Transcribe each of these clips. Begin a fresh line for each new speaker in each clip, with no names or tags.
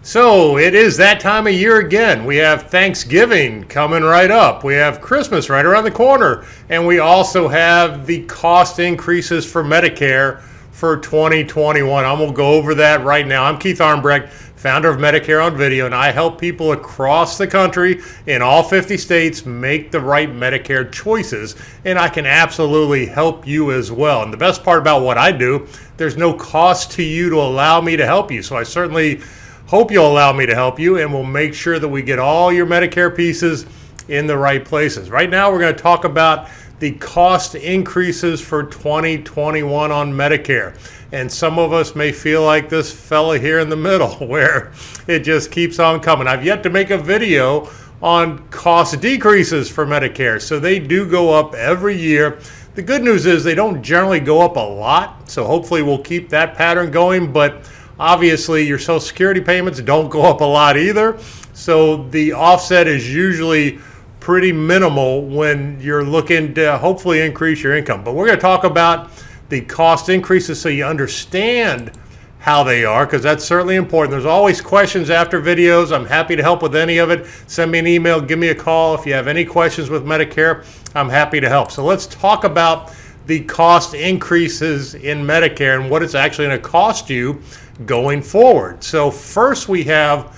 So it is that time of year again. We have Thanksgiving coming right up. We have Christmas right around the corner. And we also have the cost increases for Medicare for 2021. I'm going to go over that right now. I'm Keith Armbrech, founder of Medicare on Video, and I help people across the country in all 50 states make the right Medicare choices. And I can absolutely help you as well. And the best part about what I do, there's no cost to you to allow me to help you. So I certainly hope you'll allow me to help you, and we'll make sure that we get all your Medicare pieces in the right places. Right now, we're going to talk about the cost increases for 2021 on Medicare. And some of us may feel like this fella here in the middle, where it just keeps on coming. I've yet to make a video on cost decreases for Medicare. So they do go up every year. The good news is they don't generally go up a lot. So hopefully we'll keep that pattern going. But obviously, your Social Security payments don't go up a lot either. So the offset is usually pretty minimal when you're looking to hopefully increase your income. But we're going to talk about the cost increases so you understand how they are, because that's certainly important. There's always questions after videos. I'm happy to help with any of it. Send me an email, give me a call. If you have any questions with Medicare, I'm happy to help. So let's talk about the cost increases in Medicare and what it's actually going to cost you going forward. So first we have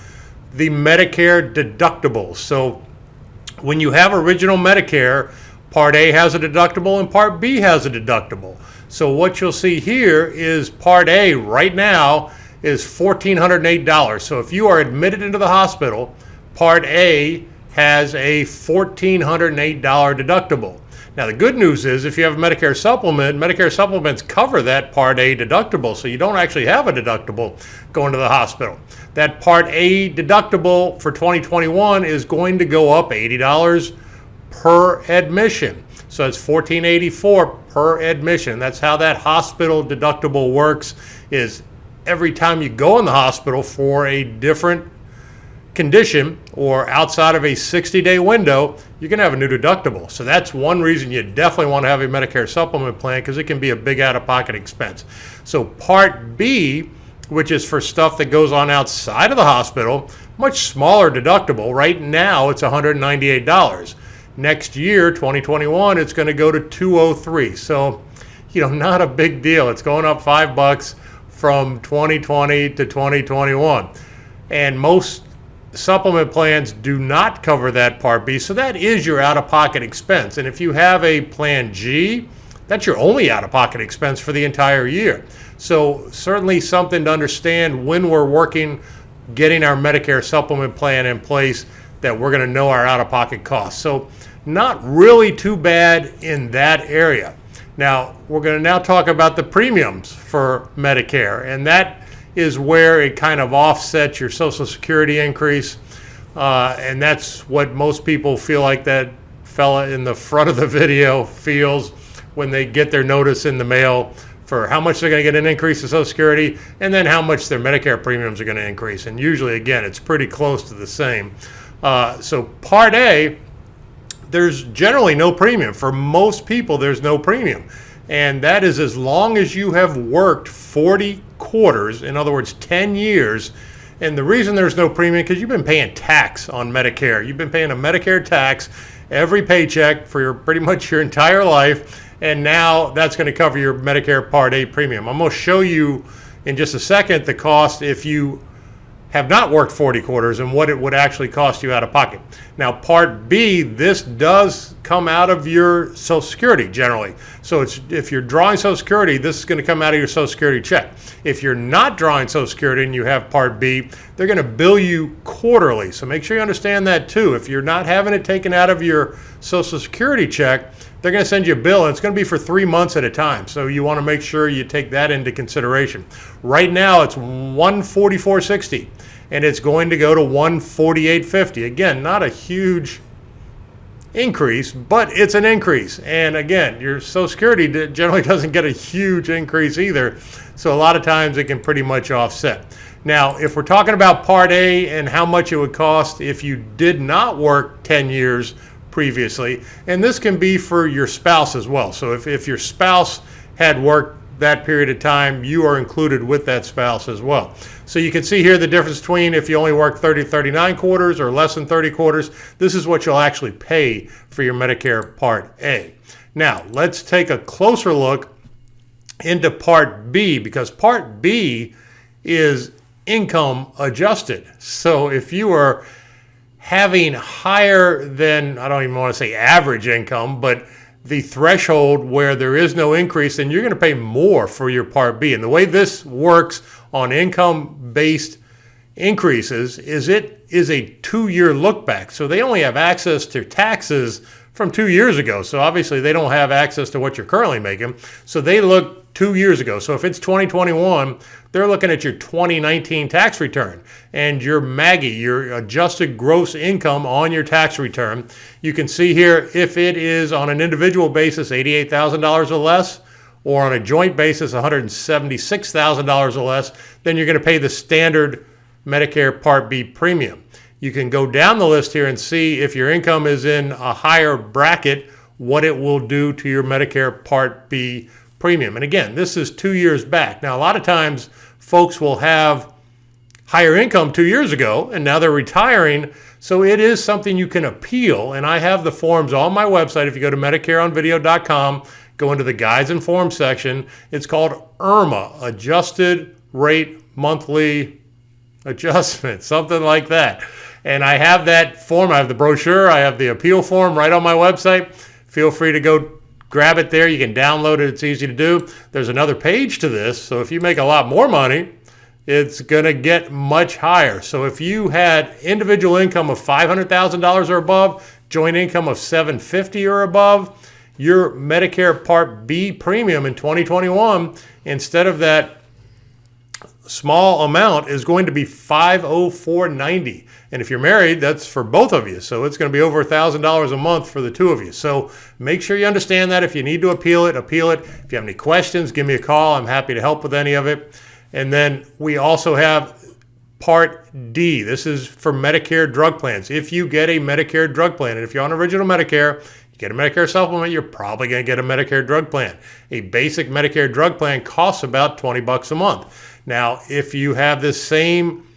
the Medicare deductibles. So when you have original Medicare, Part A has a deductible and Part B has a deductible. So what you'll see here is Part A right now is $1,408. So if you are admitted into the hospital, Part A has a $1,408 deductible. Now, the good news is if you have a Medicare supplement, Medicare supplements cover that Part A deductible, so you don't actually have a deductible going to the hospital. That Part A deductible for 2021 is going to go up $80 per admission. So it's $1,484 per admission. That's how that hospital deductible works, is every time you go in the hospital for a different condition or outside of a 60-day window, you can have a new deductible. So that's one reason you definitely want to have a Medicare supplement plan, because it can be a big out-of-pocket expense. So Part B, which is for stuff that goes on outside of the hospital, much smaller deductible. Right now it's $198. Next year, 2021, it's going to go to $203. So, not a big deal. It's going up $5 from 2020 to 2021. And most supplement plans do not cover that Part B, so that is your out-of-pocket expense. And if you have a Plan G, that's your only out-of-pocket expense for the entire year. So certainly something to understand when we're working, getting our Medicare supplement plan in place, that we're going to know our out-of-pocket costs. So not really too bad in that area. Now, we're going to now talk about the premiums for Medicare, and that is where it kind of offsets your Social Security increase. And that's what most people feel like that fella in the front of the video feels when they get their notice in the mail for how much they're going to get an increase in Social Security and then how much their Medicare premiums are going to increase. And usually, again, it's pretty close to the same. So Part A, there's generally no premium. For most people, there's no premium. And that is as long as you have worked 40 quarters, in other words, 10 years. And the reason there's no premium, because you've been paying tax on Medicare. You've been paying a Medicare tax every paycheck for pretty much your entire life. And now that's going to cover your Medicare Part A premium. I'm going to show you in just a second the cost if you have not worked 40 quarters and what it would actually cost you out of pocket. Now, Part B, this does come out of your Social Security generally. So if you're drawing Social Security, this is going to come out of your Social Security check. If you're not drawing Social Security and you have Part B, they're going to bill you quarterly. So make sure you understand that too. If you're not having it taken out of your Social Security check, they're going to send you a bill, and it's going to be for 3 months at a time. So you want to make sure you take that into consideration. Right now, it's $144.60, and it's going to go to $148.50. Again, not a huge increase, but it's an increase. And again, your Social Security generally doesn't get a huge increase either. So a lot of times it can pretty much offset. Now, if we're talking about Part A and how much it would cost if you did not work 10 years previously, and this can be for your spouse as well. So if your spouse had worked that period of time, you are included with that spouse as well. So you can see here the difference between if you only work 30 to 39 quarters or less than 30 quarters. This is what you'll actually pay for your Medicare Part A. Now, let's take a closer look into Part B, because Part B is income adjusted. So if you are having higher than, I don't even want to say average income, but the threshold where there is no increase, then you're going to pay more for your Part B. And the way this works on income-based increases is it is a 2-year look back. So they only have access to taxes from 2 years ago. So obviously they don't have access to what you're currently making. So they look 2 years ago. So if it's 2021, they're looking at your 2019 tax return and your MAGI, your adjusted gross income on your tax return. You can see here if it is on an individual basis $88,000 or less, or on a joint basis $176,000 or less, then you're going to pay the standard Medicare Part B premium. You can go down the list here and see if your income is in a higher bracket, what it will do to your Medicare Part B premium. And again, this is 2 years back. Now, a lot of times folks will have higher income 2 years ago and now they're retiring. So it is something you can appeal. And I have the forms on my website. If you go to MedicareOnVideo.com, go into the guides and forms section. It's called IRMA, Adjusted Rate Monthly Adjustment, something like that. And I have that form. I have the brochure. I have the appeal form right on my website. Feel free to go grab it there. You can download it. It's easy to do. There's another page to this. So if you make a lot more money, it's going to get much higher. So if you had individual income of $500,000 or above, joint income of $750,000 or above, your Medicare Part B premium in 2021, instead of that small amount, is going to be $504.90. And if you're married, that's for both of you. So it's going to be over $1,000 a month for the two of you. So make sure you understand that. If you need to appeal it, appeal it. If you have any questions, give me a call. I'm happy to help with any of it. And then we also have Part D. This is for Medicare drug plans. If you get a Medicare drug plan, and if you're on original Medicare, you get a Medicare supplement, you're probably going to get a Medicare drug plan. A basic Medicare drug plan costs about $20 a month. Now, if you have this same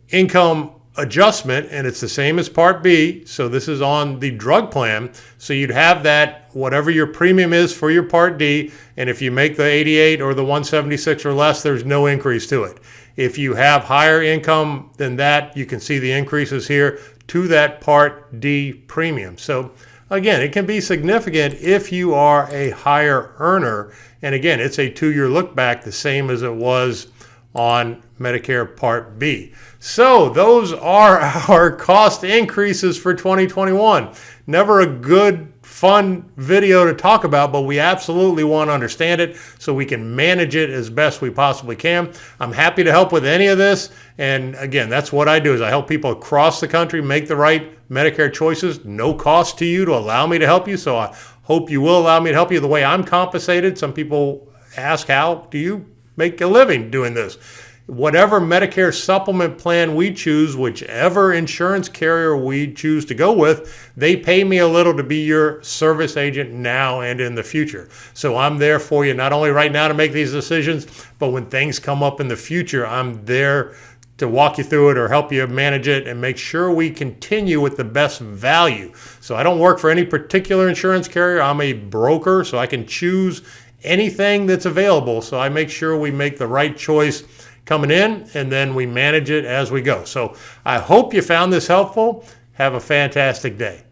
income adjustment and it's the same as Part B, so this is on the drug plan, so you'd have that whatever your premium is for your Part D, and if you make the 88 or the 176 or less, there's no increase to it. If you have higher income than that, you can see the increases here to that Part D premium. So again, it can be significant if you are a higher earner. And again, it's a 2-year look back, the same as it was on Medicare Part B. So those are our cost increases for 2021. Never a good, fun video to talk about, but we absolutely want to understand it so we can manage it as best we possibly can. I'm happy to help with any of this. And again, that's what I do, is I help people across the country make the right Medicare choices. No cost to you to allow me to help you. So I hope you will allow me to help you the way I'm compensated. Some people ask, how do you make a living doing this? Whatever Medicare supplement plan we choose, whichever insurance carrier we choose to go with, they pay me a little to be your service agent now and in the future. So I'm there for you, not only right now to make these decisions, but when things come up in the future, I'm there to walk you through it or help you manage it and make sure we continue with the best value. So I don't work for any particular insurance carrier. I'm a broker, so I can choose anything that's available. So I make sure we make the right choice coming in, and then we manage it as we go. So I hope you found this helpful. Have a fantastic day.